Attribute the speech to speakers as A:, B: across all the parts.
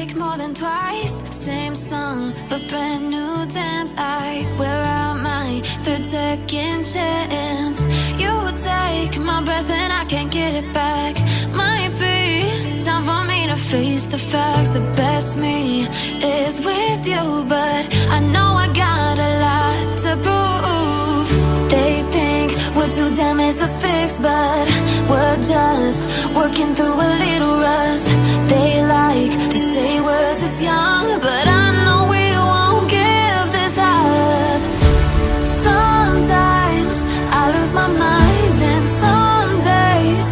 A: take more than twice. Same song, but brand new dance. I wear out my third second chance. You take my breath and I can't get it back. Might be time for me to face the facts. The best me is with you, but I know I got a lot to prove. They think we're too damaged to fix, but we're just working through a little rust. They like to say we're just young, but I know we won't give this up. Sometimes I lose my mind, and some days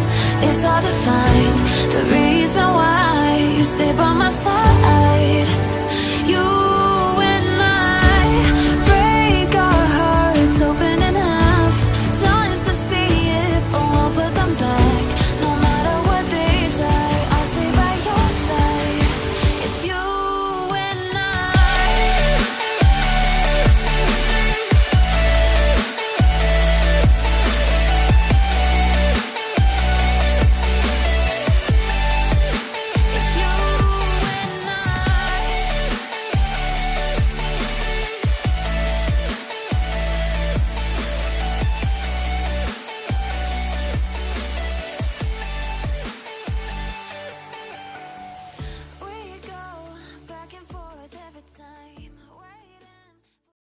A: it's hard to find the reason why you stay by my side.